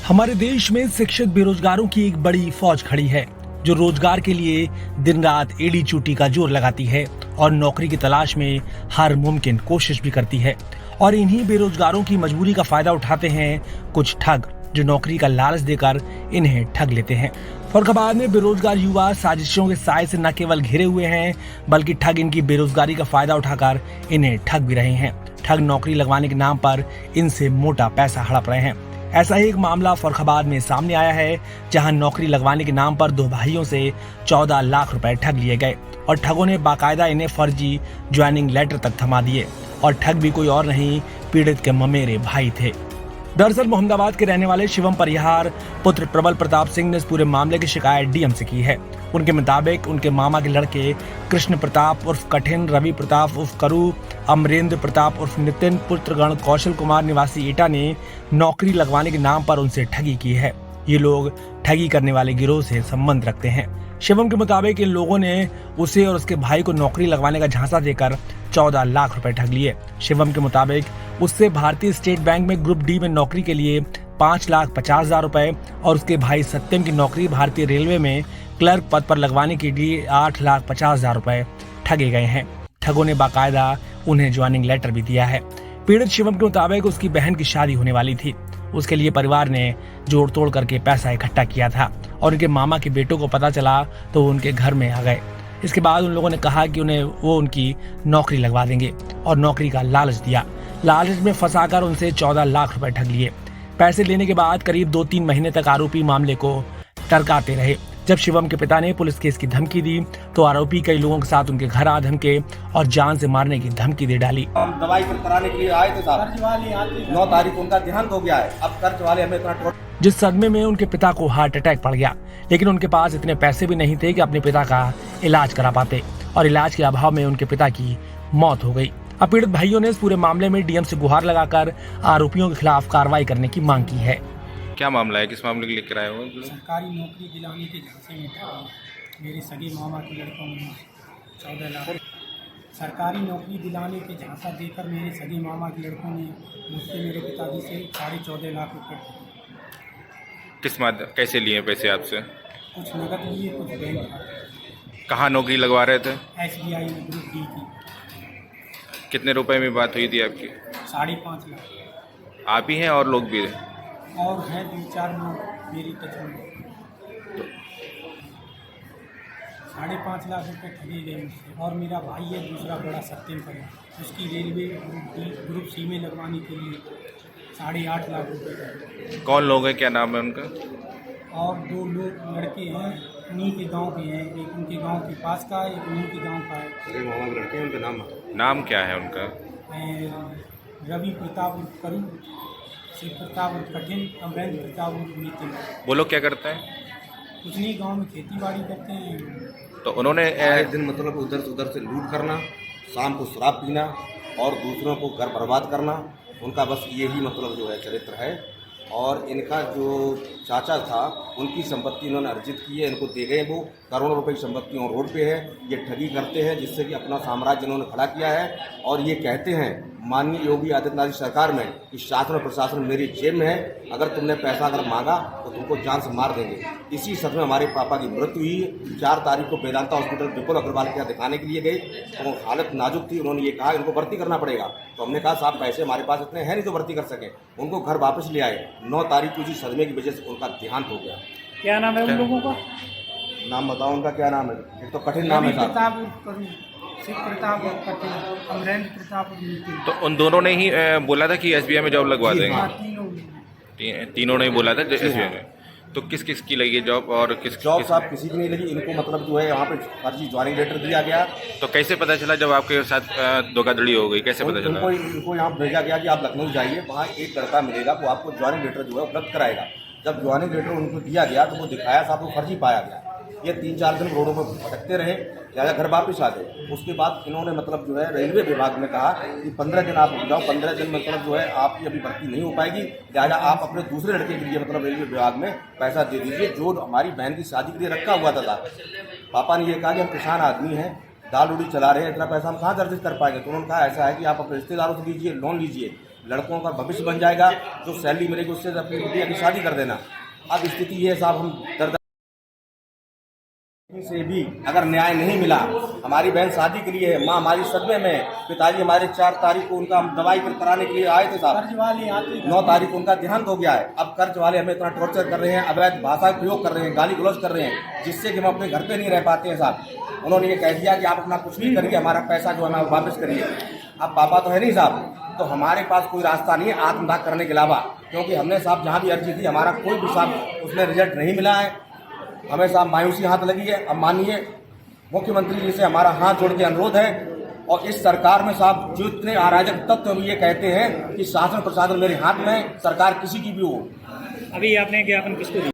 हमारे देश में शिक्षित बेरोजगारों की एक बड़ी फौज खड़ी है जो रोजगार के लिए दिन रात एड़ी चूटी का जोर लगाती है और नौकरी की तलाश में हर मुमकिन कोशिश भी करती है। और इन्हीं बेरोजगारों की मजबूरी का फायदा उठाते हैं कुछ ठग जो नौकरी का लालच देकर इन्हें ठग लेते हैं। फर्रुखाबाद में बेरोजगार युवा साजिशों के साए से न केवल घिरे हुए हैं बल्कि ठग इनकी बेरोजगारी का फायदा उठाकर इन्हें ठग भी रहे हैं। ठग नौकरी लगवाने के नाम पर इनसे मोटा पैसा हड़प रहे हैं। ऐसा ही एक मामला फर्रुखाबाद में सामने आया है जहां नौकरी लगवाने के नाम पर दो भाइयों से 14 लाख रुपए ठग लिए गए और ठगों ने बाकायदा इन्हें फर्जी ज्वाइनिंग लेटर तक थमा दिए। और ठग भी कोई और नहीं, पीड़ित के ममेरे भाई थे। दरअसल मोहम्मदाबाद के रहने वाले शिवम परिहार पुत्र प्रबल प्रताप सिंह ने इस पूरे मामले की शिकायत डीएम से की है। उनके मुताबिक उनके मामा के लड़के कृष्ण प्रताप उर्फ कठिन, रवि प्रताप उर्फ करू, अमरेंद्र प्रताप उर्फ नितिन, पुत्रगण कौशल कुमार निवासी एटा ने नौकरी लगवाने के नाम पर उनसे ठगी की है। ये लोग ठगी करने वाले गिरोह से संबंध रखते हैं। शिवम के मुताबिक इन लोगों ने उसे और उसके भाई को नौकरी लगवाने का झांसा देकर 14 लाख रुपए ठग लिए। शिवम के मुताबिक उससे भारतीय स्टेट बैंक में ग्रुप डी में नौकरी के लिए 5,50,000 रुपए और उसके भाई सत्यम की नौकरी भारतीय रेलवे में क्लर्क पद पर लगवाने के लिए 8,50,000 रुपए ठगे गए हैं। ठगों ने बाकायदा उन्हें ज्वाइनिंग लेटर भी दिया है। पीड़ित शिवम के मुताबिक उसकी बहन की शादी होने वाली थी। उसके लिए परिवार ने जोड़ तोड़ करके पैसा इकट्ठा किया था और उनके मामा के बेटों को पता चला तो वो उनके घर में आ गए। इसके बाद उन लोगों ने कहा कि वो उनकी नौकरी लगवा देंगे और नौकरी का लालच दिया। लालच में फंसाकर उनसे 14 लाख रुपए ठग लिए। पैसे लेने के बाद करीब 2-3 महीने तक आरोपी मामले को टरकाते रहे। जब शिवम के पिता ने पुलिस केस की धमकी दी तो आरोपी कई लोगों के साथ उनके घर आ धमके और जान से मारने की धमकी दे डाली। हम दवाई कराने के लिए आए थे साहब, 9 तारीख को उनका देहांत हो गया है। अब कर्ज वाले हमें इतना जिस सदमे में उनके पिता को हार्ट अटैक पड़ गया, लेकिन उनके पास इतने पैसे भी नहीं थे कि अपने पिता का इलाज करा पाते और इलाज के अभाव में उनके पिता की मौत हो गई। अब पीड़ित भाइयों ने इस पूरे मामले में डीएम से गुहार लगाकर आरोपियों के खिलाफ कार्रवाई करने की मांग की है। क्या मामला है, किस मामले के लिए कराए हो? सरकारी नौकरी दिलाने के झांसे में ठगी मेरे सगे मामा के लड़कों ने 14 लाख। सरकारी नौकरी दिलाने के झांसा देकर मेरे सगे मामा के लड़कों ने मुझसे मेरे पिताजी से 14.5 लाख रुपये ठगे। किस माध्यम कैसे लिए पैसे आपसे? कुछ नकद लिए, कुछ बैंक। कहाँ नौकरी लगवा रहे थे? SBI में ग्रुप डी की। कितने रुपए में बात हुई थी आपकी? 5.5 लाख। आप ही हैं और लोग भी हैं? और हैं 2-4 लोग मेरी टच में। 5.5 लाख रुपये ठगे गए मुझसे। और मेरा भाई है दूसरा बड़ा सत्यम परिहार, उसकी रेलवे ग्रुप सी में लगवाने के लिए 8.5 लाख रुपये। कौन लोग हैं, क्या नाम है उनका? और 2 लोग लड़के हैं, उन्हीं के गांव के हैं। एक उनके गांव के पास का है, एक उन्हीं के गांव का है। मामा के लड़के हैं, उनका नाम क्या है उनका? रवि प्रताप उर्फ करू, शिव प्रताप उर्फ कठिन, अमरेंद्र प्रताप उर्फ नितिन। वो लोग क्या करते हैं? कुछ नहीं, गाँव में खेती बाड़ी करते हैं। तो उन्होंने एक दिन मतलब उधर से लूट करना, शाम को शराब पीना और दूसरों को घर बर्बाद करना, उनका बस यही मतलब जो है चरित्र है। और इनका जो चाचा था उनकी संपत्ति इन्होंने अर्जित की है, इनको दे गए। वो करोड़ों रुपए की संपत्ति और रोड पे है। ये ठगी करते हैं जिससे कि अपना साम्राज्य इन्होंने खड़ा किया है। और ये कहते हैं माननीय योगी आदित्यनाथ सरकार में कि शासन और प्रशासन मेरी जेब में है, अगर तुमने पैसा अगर मांगा तो तुमको जान से मार देंगे। इसी सच में हमारे पापा की मृत्यु हुई। 4 तारीख को वेदांता हॉस्पिटल विपुल अग्रवाल के यहाँ दिखाने के लिए गए तो हालत नाजुक थी। उन्होंने ये कहा इनको भर्ती करना पड़ेगा। तो हमने कहा साहब पैसे हमारे पास इतने हैं नहीं तो भर्ती कर सकें। उनको घर वापस ले आए। 9 तारीख को इसी सदमे की वजह से उनका देहांत हो गया। क्या नाम है उन लोगों का? नाम बताओ उनका, क्या नाम है? एक तो कठिन नाम है साहब। प्रताप उर्फ करू, शिव प्रताप उर्फ कठिन, अमरेंद्र प्रताप उर्फ नितिन। तो उन दोनों ने ही बोला था कि एसबीआई में जॉब लगवा देंगे? हाँ, तीनों। तीनों ने ही बोला था एसबीआई में। तो किस किस की लगी जॉब और किस जॉब साहब किसी की नहीं लगी। इनको मतलब जो है यहाँ पे फर्जी ज्वाइनिंग लेटर दिया गया। तो कैसे पता चला जब आपके साथ धोखाधड़ी हो गई, कैसे पता चला? इनको यहाँ भेजा गया कि आप लखनऊ जाइए, वहाँ एक लड़का मिलेगा वो आपको ज्वाइनिंग लेटर जो है उपलब्ध कराएगा। जब ज्वाइनिंग लेटर उनको दिया गया तो वो दिखाया साहब वो फर्जी पाया गया। ये 3-4 दिन रोडों पर भटकते रहे, लिहाजा घर वापस आ गए। उसके बाद इन्होंने मतलब जो है रेलवे विभाग में कहा कि 15 दिन आप रुक जाओ, 15 दिन मतलब जो है आपकी अभी भर्ती नहीं हो पाएगी, लिहाजा आप अपने दूसरे लड़के के लिए मतलब रेलवे विभाग में पैसा दे दीजिए जो हमारी बहन की शादी के लिए रखा हुआ था। पापा ने ये कहा कि हम किसान आदमी हैं, दाल रोटी चला रहे हैं, इतना पैसा हम कहाँ से अर्जित कर पाएंगे। तो उन्होंने कहा ऐसा है कि आप अपने रिश्तेदारों से लीजिए, लोन लीजिए। लड़कों का भविष्य बन जाएगा, जो सैलरी मिलेगी उससे अपनी बिटिया की शादी कर देना। अब स्थिति ये है साहब, हम दर्द से भी अगर न्याय नहीं मिला, हमारी बहन शादी के लिए है, माँ हमारी सदमे में है, पिताजी हमारे 4 तारीख को उनका दवाई कराने के लिए आए थे साहब, कर्ज वाले आते 9 तारीख को उनका देहांत हो गया है। अब कर्ज वाले हमें इतना टॉर्चर कर रहे हैं, अवैध भाषा का प्रयोग कर रहे हैं, गाली गलौज कर रहे हैं, जिससे कि हम अपने घर पे नहीं रह पाते हैं साहब। उन्होंने ये कह दिया कि आप अपना कुछ भी करिए, हमारा पैसा जो हमें वापस करिए। अब पापा तो है नहीं साहब, तो हमारे पास कोई रास्ता नहीं है आत्मदाह करने के अलावा, क्योंकि हमने साहब जहाँ भी अर्जी दी हमारा कोई भी साहब उसमें रिजल्ट नहीं मिला है। हमें साहब मायूसी हाथ लगी है। अब मानिए मुख्यमंत्री जी से हमारा हाथ जोड़ के अनुरोध है, और इस सरकार में साहब जो इतने अराजक तत्व ये कहते हैं कि शासन प्रशासन मेरे हाथ में है, सरकार किसी की भी हो। अभी आपने ज्ञापन किसको दिया?